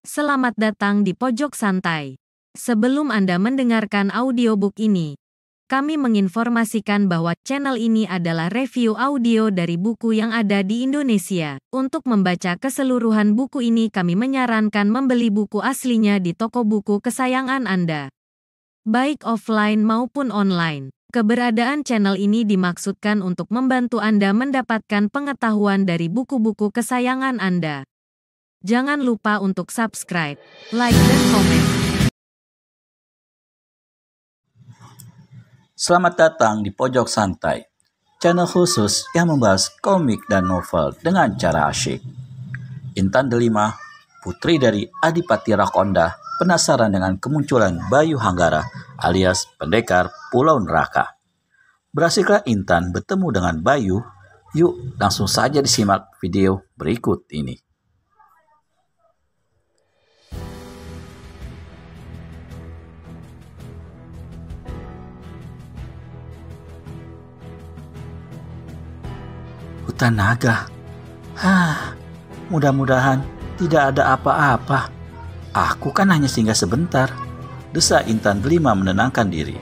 Selamat datang di Pojok Santai. Sebelum Anda mendengarkan audiobook ini, kami menginformasikan bahwa channel ini adalah review audio dari buku yang ada di Indonesia. Untuk membaca keseluruhan buku ini, kami menyarankan membeli buku aslinya di toko buku kesayangan Anda, baik offline maupun online. Keberadaan channel ini dimaksudkan untuk membantu Anda mendapatkan pengetahuan dari buku-buku kesayangan Anda. Jangan lupa untuk subscribe, like, dan komen. Selamat datang di Pojok Santai, channel khusus yang membahas komik dan novel dengan cara asyik. Intan Delima, putri dari Adipati Rakonda, penasaran dengan kemunculan Bayu Hanggara alias pendekar Pulau Neraka. Berhasilkah Intan bertemu dengan Bayu? Yuk langsung saja disimak video berikut ini. Hutan naga. Mudah-mudahan tidak ada apa-apa. Aku kan hanya singgah sebentar, desa Intan Delima menenangkan diri.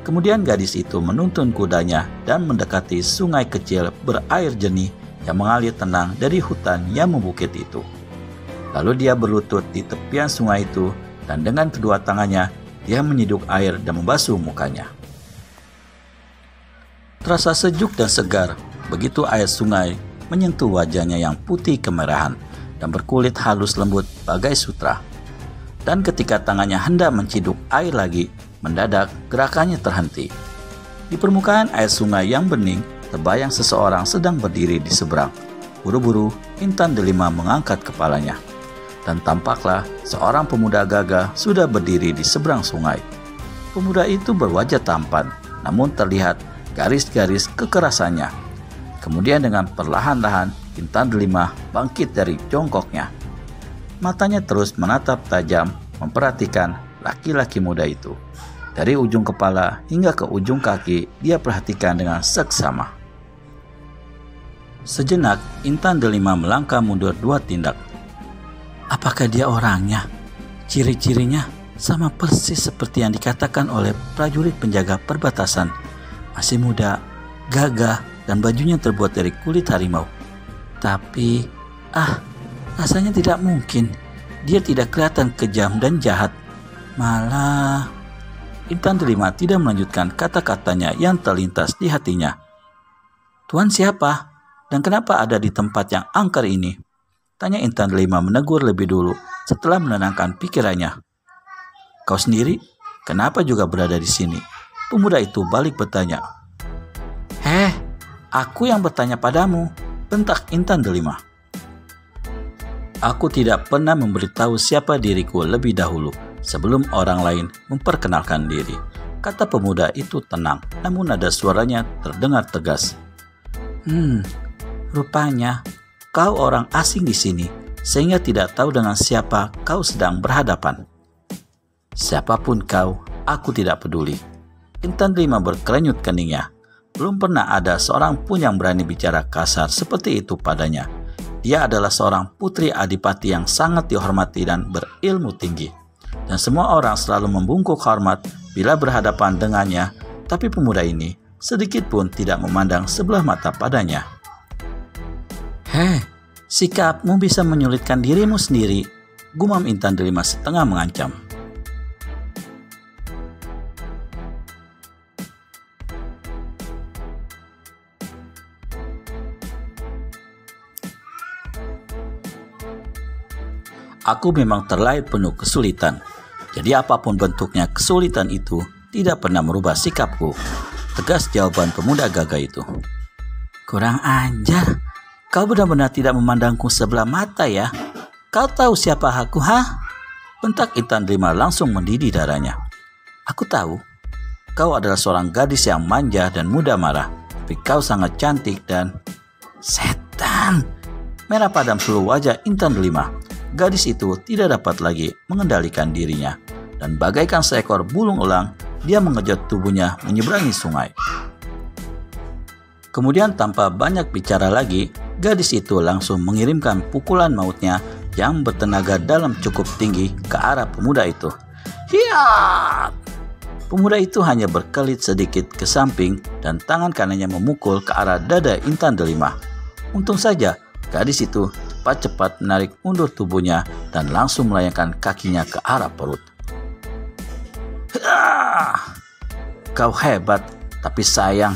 Kemudian gadis itu menuntun kudanya dan mendekati sungai kecil berair jernih yang mengalir tenang dari hutan yang membukit itu. Lalu dia berlutut di tepian sungai itu dan dengan kedua tangannya dia menyiduk air dan membasuh mukanya. Terasa sejuk dan segar begitu air sungai menyentuh wajahnya yang putih kemerahan dan berkulit halus lembut bagai sutra. Dan ketika tangannya hendak menciduk air lagi, mendadak gerakannya terhenti. Di permukaan air sungai yang bening, terbayang seseorang sedang berdiri di seberang. Buru-buru, Intan Delima mengangkat kepalanya. Dan tampaklah seorang pemuda gagah sudah berdiri di seberang sungai. Pemuda itu berwajah tampan, namun terlihat garis-garis kekerasannya. Kemudian dengan perlahan-lahan, Intan Delima bangkit dari jongkoknya. Matanya terus menatap tajam, memperhatikan laki-laki muda itu. Dari ujung kepala hingga ke ujung kaki, dia perhatikan dengan seksama. Sejenak, Intan Delima melangkah mundur 2 tindak. Apakah dia orangnya? Ciri-cirinya sama persis seperti yang dikatakan oleh prajurit penjaga perbatasan. Masih muda, gagah, dan bajunya terbuat dari kulit harimau. Tapi, rasanya tidak mungkin. Dia tidak kelihatan kejam dan jahat. Malah, Intan Delima tidak melanjutkan kata-katanya yang terlintas di hatinya. Tuan siapa? Dan kenapa ada di tempat yang angker ini? Tanya Intan Delima menegur lebih dulu setelah menenangkan pikirannya. Kau sendiri? Kenapa juga berada di sini? Pemuda itu balik bertanya. Aku yang bertanya padamu, bentak Intan Delima. Aku tidak pernah memberitahu siapa diriku lebih dahulu sebelum orang lain memperkenalkan diri, kata pemuda itu tenang, namun nada suaranya terdengar tegas. Rupanya kau orang asing di sini, sehingga tidak tahu dengan siapa kau sedang berhadapan. Siapapun kau, aku tidak peduli. Intan Delima berkerenyut keningnya. Belum pernah ada seorang pun yang berani bicara kasar seperti itu padanya. Dia adalah seorang putri adipati yang sangat dihormati dan berilmu tinggi. Dan semua orang selalu membungkuk hormat bila berhadapan dengannya, tapi pemuda ini sedikit pun tidak memandang sebelah mata padanya. Sikapmu bisa menyulitkan dirimu sendiri, gumam Intan Delima setengah mengancam. Aku memang terlahir penuh kesulitan. Jadi apapun bentuknya kesulitan itu tidak pernah merubah sikapku, tegas jawaban pemuda gagah itu. Kurang ajar. Kau benar-benar tidak memandangku sebelah mata ya. Kau tahu siapa aku, bentak Intan Delima langsung mendidih darahnya. Aku tahu. Kau adalah seorang gadis yang manja dan mudah marah. Tapi kau sangat cantik dan... Setan! Merah padam seluruh wajah Intan Delima. Gadis itu tidak dapat lagi mengendalikan dirinya, dan bagaikan seekor bulung elang, dia mengejut tubuhnya menyeberangi sungai. Kemudian tanpa banyak bicara lagi, gadis itu langsung mengirimkan pukulan mautnya yang bertenaga dalam cukup tinggi ke arah pemuda itu. Hiat! Pemuda itu hanya berkelit sedikit ke samping dan tangan kanannya memukul ke arah dada Intan Delima. Untung saja gadis itu cepat-cepat menarik mundur tubuhnya dan langsung melayangkan kakinya ke arah perut. Kau hebat, tapi sayang.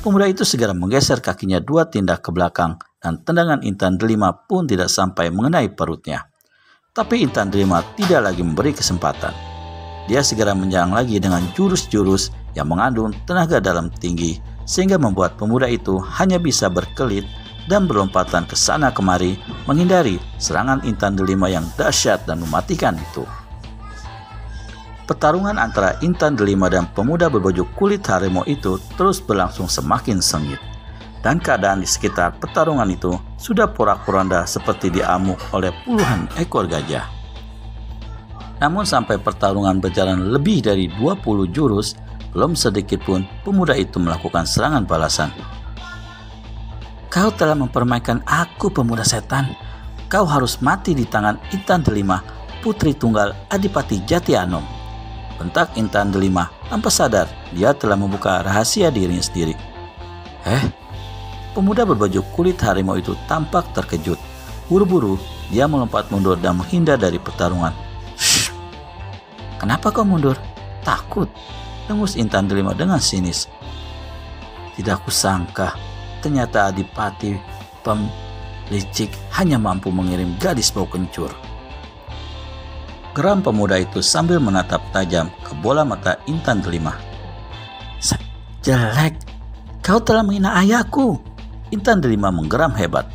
Pemuda itu segera menggeser kakinya 2 tindak ke belakang dan tendangan Intan Delima pun tidak sampai mengenai perutnya. Tapi Intan Delima tidak lagi memberi kesempatan. Dia segera menyerang lagi dengan jurus-jurus yang mengandung tenaga dalam tinggi sehingga membuat pemuda itu hanya bisa berkelit dan berlompatan ke sana kemari menghindari serangan Intan Delima yang dahsyat dan mematikan itu. Pertarungan antara Intan Delima dan pemuda berbaju kulit harimau itu terus berlangsung semakin sengit. Dan keadaan di sekitar pertarungan itu sudah porak-poranda seperti diamuk oleh puluhan ekor gajah. Namun sampai pertarungan berjalan lebih dari 20 jurus, belum sedikit pun pemuda itu melakukan serangan balasan. Kau telah mempermainkan aku, pemuda setan. Kau harus mati di tangan Intan Delima, putri tunggal Adipati Jati Anom. Bentak Intan Delima tanpa sadar dia telah membuka rahasia dirinya sendiri. Pemuda berbaju kulit harimau itu tampak terkejut. Buru-buru dia melompat mundur dan menghindar dari pertarungan. Shh, kenapa kau mundur? Takut? Dengus Intan Delima dengan sinis. Tidak kusangka, ternyata Adipati licik hanya mampu mengirim gadis bau kencur. Geram pemuda itu sambil menatap tajam ke bola mata Intan Delima. Jelek, kau telah menghina ayahku. Intan Delima menggeram hebat.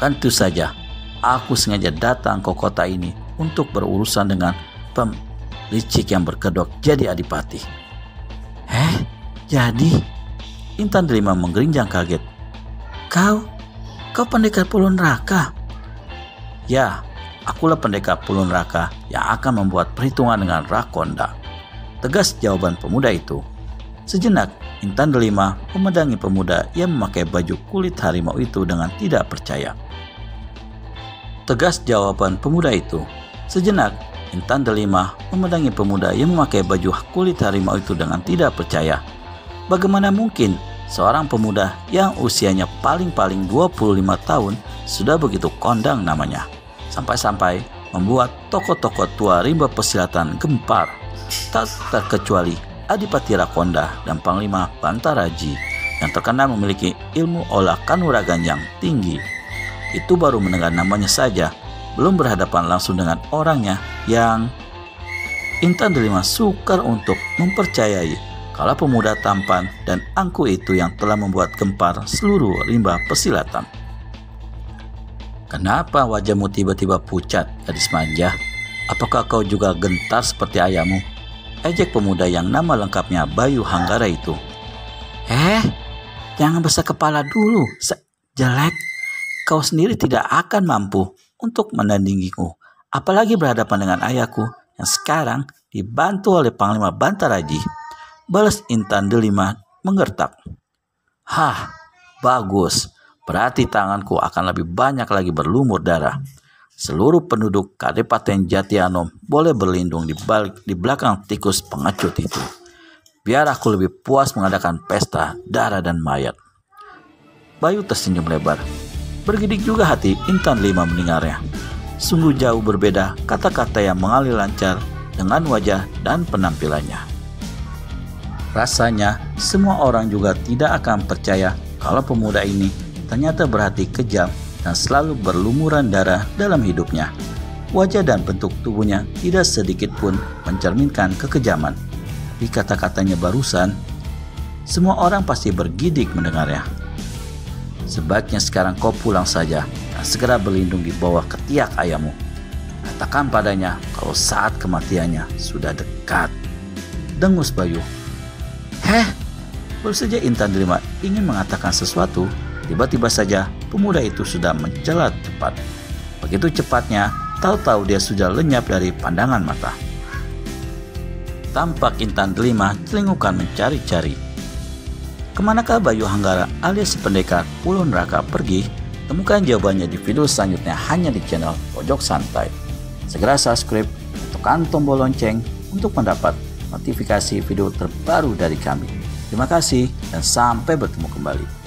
Kan itu saja, aku sengaja datang ke kota ini untuk berurusan dengan licik yang berkedok jadi adipati. Jadi? Intan Delima menggerinjang kaget. Kau pendekar Pulau Neraka? Ya, akulah pendekar Pulau Neraka yang akan membuat perhitungan dengan Rakonda. Tegas jawaban pemuda itu. Sejenak, Intan Delima memandangi pemuda yang memakai baju kulit harimau itu dengan tidak percaya. Tegas jawaban pemuda itu. Sejenak, Intan Delima memandangi pemuda yang memakai baju kulit harimau itu dengan tidak percaya. Bagaimana mungkin seorang pemuda yang usianya paling-paling 25 tahun sudah begitu kondang namanya, sampai-sampai membuat tokoh-tokoh tua rimba persilatan gempar, tak terkecuali Adipati Rakonda dan Panglima Bantaraji yang terkenal memiliki ilmu olah kanuragan yang tinggi. Itu baru mendengar namanya saja, belum berhadapan langsung dengan orangnya yang Intan Delima sukar untuk mempercayai kalau pemuda tampan dan angkuh itu yang telah membuat gempar seluruh rimba persilatan. Kenapa wajahmu tiba-tiba pucat, gadis manja? Apakah kau juga gentar seperti ayahmu? Ejek pemuda yang nama lengkapnya Bayu Hanggara itu. Jangan besar kepala dulu, jelek. Kau sendiri tidak akan mampu untuk menandingiku, apalagi berhadapan dengan ayahku yang sekarang dibantu oleh Panglima Bantaraji. Balas Intan Delima menggertak. Bagus. Berarti tanganku akan lebih banyak lagi berlumur darah. Seluruh penduduk Kadipaten Jati Anom boleh berlindung di belakang tikus pengecut itu. Biar aku lebih puas mengadakan pesta darah dan mayat. Bayu tersenyum lebar. Bergidik juga hati Intan Delima mendengarnya. Sungguh jauh berbeda kata-kata yang mengalir lancar dengan wajah dan penampilannya. Rasanya semua orang juga tidak akan percaya kalau pemuda ini ternyata berhati kejam dan selalu berlumuran darah dalam hidupnya. Wajah dan bentuk tubuhnya tidak sedikit pun mencerminkan kekejaman. Di kata-katanya barusan, semua orang pasti bergidik mendengarnya. Sebaiknya sekarang kau pulang saja dan segera berlindung di bawah ketiak ayahmu. Katakan padanya kalau saat kematiannya sudah dekat. Dengus Bayu. Baru saja Intan Delima ingin mengatakan sesuatu, tiba-tiba saja pemuda itu sudah mencelat cepat. Begitu cepatnya, tahu-tahu dia sudah lenyap dari pandangan mata. Tampak Intan Delima celingukan mencari-cari. Kemanakah Bayu Hanggara alias si pendekar Pulau Neraka pergi? Temukan jawabannya di video selanjutnya hanya di channel Pojok Santai. Segera subscribe, tekan tombol lonceng untuk mendapat notifikasi video terbaru dari kami. Terima kasih dan sampai bertemu kembali.